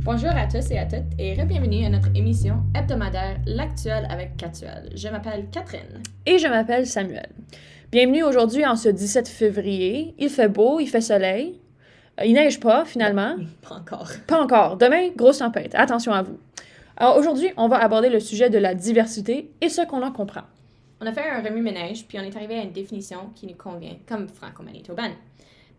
Bonjour à tous et à toutes et bienvenue à notre émission hebdomadaire L'Actuel avec Catuel. Je m'appelle Catherine. Et je m'appelle Samuel. Bienvenue aujourd'hui en ce 17 février. Il fait beau, il fait soleil. Il neige pas, finalement. Pas encore. Pas encore. Demain, grosse tempête. Attention à vous. Alors aujourd'hui, on va aborder le sujet de la diversité et ce qu'on en comprend. On a fait un remue-ménage puis on est arrivé à une définition qui nous convient comme franco-manitobaine.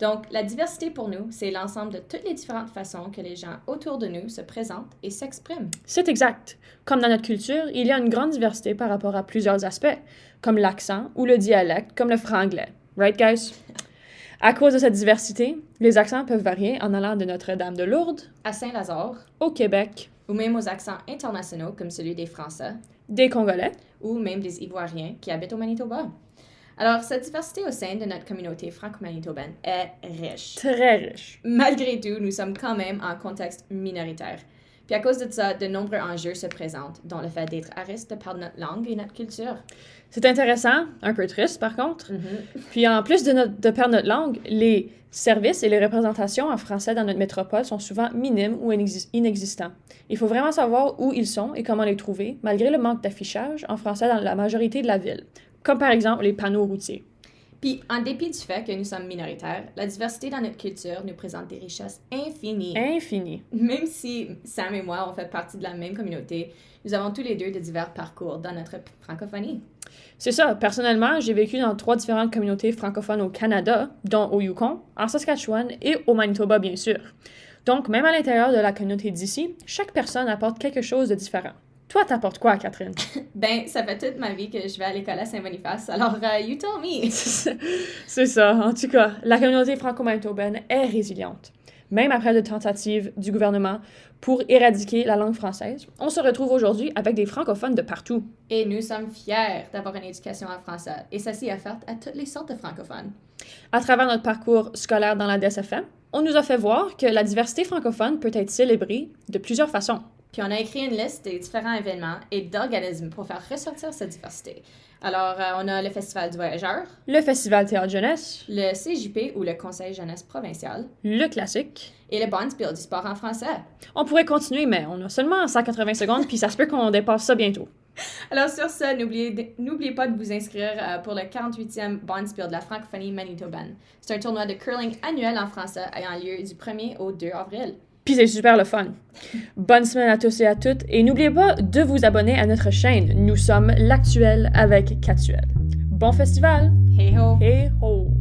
Donc, la diversité pour nous, c'est l'ensemble de toutes les différentes façons que les gens autour de nous se présentent et s'expriment. C'est exact. Comme dans notre culture, il y a une grande diversité par rapport à plusieurs aspects, comme l'accent ou le dialecte, comme le franglais. Right, guys? À cause de cette diversité, les accents peuvent varier en allant de Notre-Dame de Lourdes À Saint-Lazare, au Québec, ou même aux accents internationaux comme celui des Français, des Congolais, ou même des Ivoiriens qui habitent au Manitoba. Alors, cette diversité au sein de notre communauté franco-manitobaine est riche. très riche. Malgré tout, nous sommes quand même en contexte minoritaire. Puis à cause de ça, de nombreux enjeux se présentent, dont le fait d'être à risque de perdre notre langue et notre culture. C'est intéressant, un peu triste par contre. Puis en plus de perdre notre langue, les services et les représentations en français dans notre métropole sont souvent minimes ou inexistants. Il faut vraiment savoir où ils sont et comment les trouver, malgré le manque d'affichage en français dans la majorité de la ville, comme par exemple les panneaux routiers. Puis, en dépit du fait que nous sommes minoritaires, la diversité dans notre culture nous présente des richesses infinies. Infini. Même si Sam et moi, on fait partie de la même communauté, nous avons tous les deux de divers parcours dans notre francophonie. C'est ça. Personnellement, j'ai vécu dans 3 différentes communautés francophones au Canada, dont au Yukon, en Saskatchewan et au Manitoba, bien sûr. Donc, même à l'intérieur de la communauté d'ici, chaque personne apporte quelque chose de différent. Toi, t'apportes quoi, Catherine? Ben, ça fait toute ma vie que je vais à l'école à Saint-Boniface, alors you tell me! C'est ça. En tout cas, la communauté franco-manitobaine est résiliente. Même après de tentatives du gouvernement pour éradiquer la langue française, on se retrouve aujourd'hui avec des francophones de partout. Et nous sommes fiers d'avoir une éducation en français, et ceci est offerte à toutes les sortes de francophones. À travers notre parcours scolaire dans la DSFM, on nous a fait voir que la diversité francophone peut être célébrée de plusieurs façons. Puis on a écrit une liste des différents événements et d'organismes pour faire ressortir cette diversité. Alors, on a le Festival du Voyageur, Le Festival Théâtre Jeunesse, le CJP ou le Conseil Jeunesse Provincial, le classique. et le Bonspiel du sport en français. On pourrait continuer, mais on a seulement 180 secondes, puis ça se peut qu'on dépasse ça bientôt. Alors sur ça, n'oubliez pas de vous inscrire pour le 48e Bonspiel de la francophonie manitobaine. C'est un tournoi de curling annuel en français ayant lieu du 1er au 2 avril. Puis c'est super le fun. Bonne semaine à tous et à toutes, et n'oubliez pas de vous abonner à notre chaîne. Nous sommes l'Actuel avec Catuel. Bon festival! Hey ho! Hey ho!